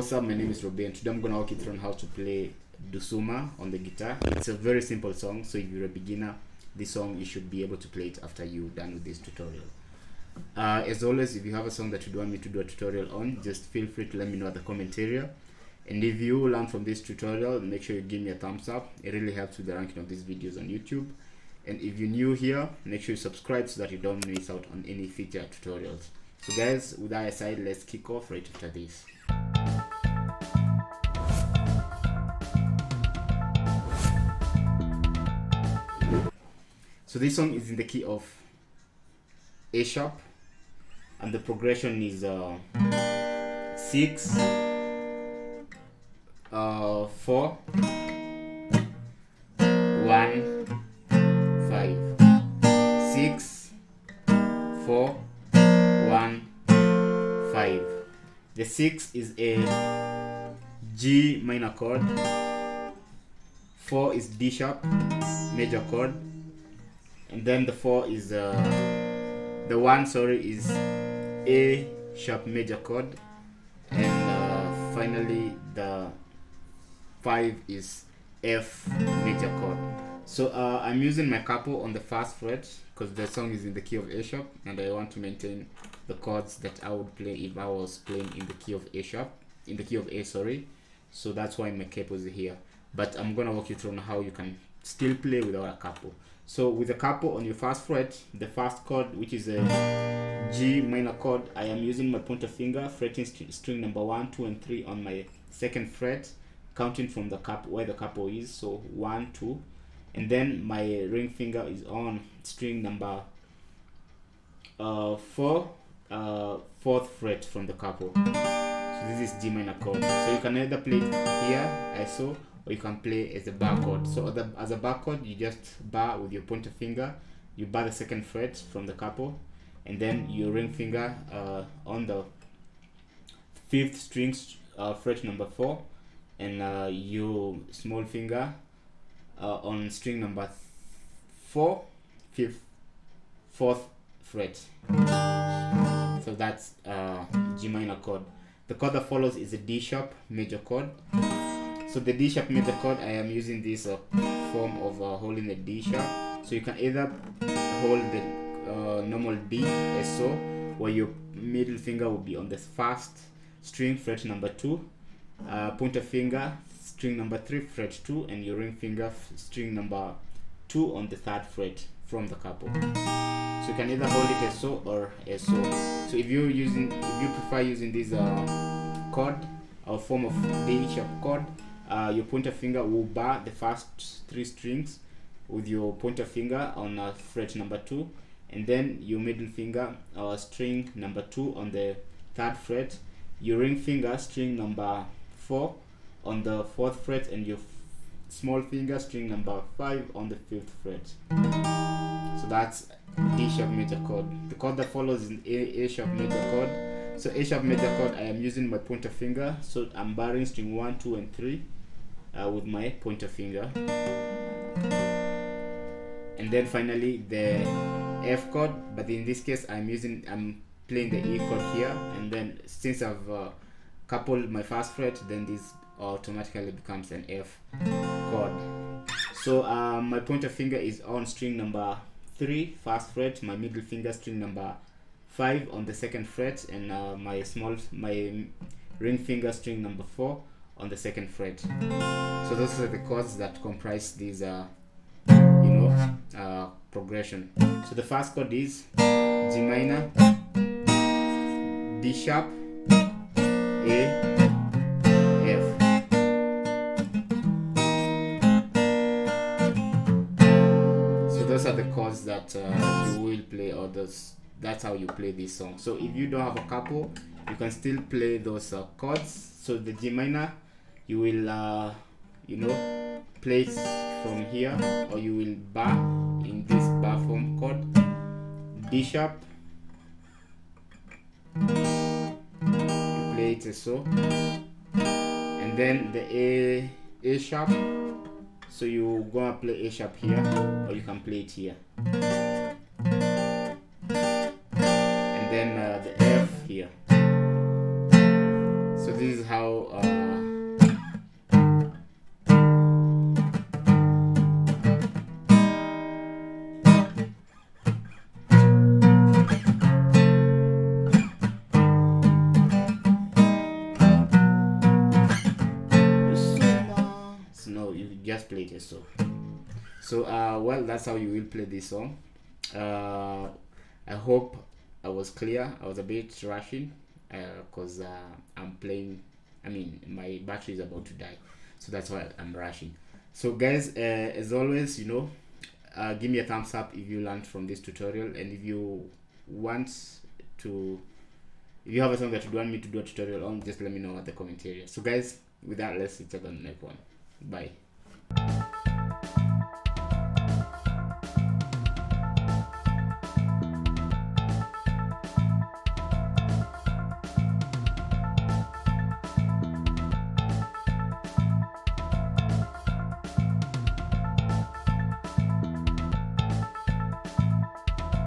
What's up, my name is Robbie and today I'm gonna walk you through on how to play Dusuma on the guitar. It's a very simple song, so if you're a beginner, this song you should be able to play it after you're done with this tutorial. As always, if you have a song that you want me to do a tutorial on, just feel free to let me know at the comment area. And if you learn from this tutorial, make sure you give me a thumbs up. It really helps with the ranking of these videos on YouTube. And if you're new here, make sure you subscribe so that you don't miss out on any future tutorials. So guys, with that aside, let's kick off right after this. So this song is in the key of A sharp, and the progression is 6, 4, 1, 5, 6, 4, 1, 5. The 6 is a G minor chord, 4 is D sharp major chord, and then the 4 is the 1 is A sharp major chord, and finally the 5 is F major chord. So I'm using my capo on the first fret because the song is in the key of A sharp, and I want to maintain the chords that I would play if I was playing in the key of A sharp, in the key of A, sorry. So that's why my capo is here. But I'm gonna walk you through on how you can still play without a capo. So with the capo on your first fret, the first chord, which is a G minor chord, I am using my pointer finger fretting string number 1, 2, and 3 on my second fret, counting from the capo where the capo is. So 1, 2, and then my ring finger is on string number 4, 4th fret from the capo. So this is G minor chord. So you can either play it here, ISO, or you can play as a bar chord. So as a bar chord, you just bar with your pointer finger, you bar the second fret from the capo, and then your ring finger on the 5th string, fret number 4, and your small finger on string number 4, 4th fret. So that's G minor chord. The chord that follows is a D sharp major chord. So the D sharp major chord, I am using this form of holding the D sharp. So you can either hold the normal D as so, where your middle finger will be on the first string, fret number 2, pointer finger string number 3, fret 2, and your ring finger string number 2 on the 3rd fret from the capo. So you can either hold it as so or as so. So if you prefer using this chord or form of D sharp chord, your pointer finger will bar the first 3 strings with your pointer finger on fret number 2, and then your middle finger string number 2 on the 3rd fret, your ring finger string number 4 on the 4th fret, and your small finger string number 5 on the 5th fret. So that's D sharp major chord. The chord that follows is A sharp major chord. So A sharp major chord, I am using my pointer finger, so I'm barring string 1, 2, and 3 with my pointer finger. And then finally the F chord, but in this case I'm playing the E chord here, and then since I've coupled my first fret, then this automatically becomes an F chord. So my pointer finger is on string number 3, first fret, my middle finger string number 5 on the 2nd fret, and my ring finger string number 4 on the 2nd fret. So those are the chords that comprise this progression. So the first chord is G minor, D sharp, A, F. So those are the chords that you will play, or that's how you play this song. So if you don't have a capo, you can still play those chords. So the G minor, you will play it from here, or you will bar in this bar form chord. D sharp, you play it as so, and then the A sharp, so you gonna play A sharp here, or you can play it here, and then the F here. So this is how how Dusuma. So no, you just play it so. So well, that's how you will play this song. I hope I was clear. I was a bit rushing because I'm playing. I mean, my battery is about to die, so that's why I'm rushing. So guys, as always, give me a thumbs up if you learned from this tutorial, and if you want to, if you have a song that you want me to do a tutorial on, just let me know at the comment area. So guys, with that, let's see each other on the next one. Bye.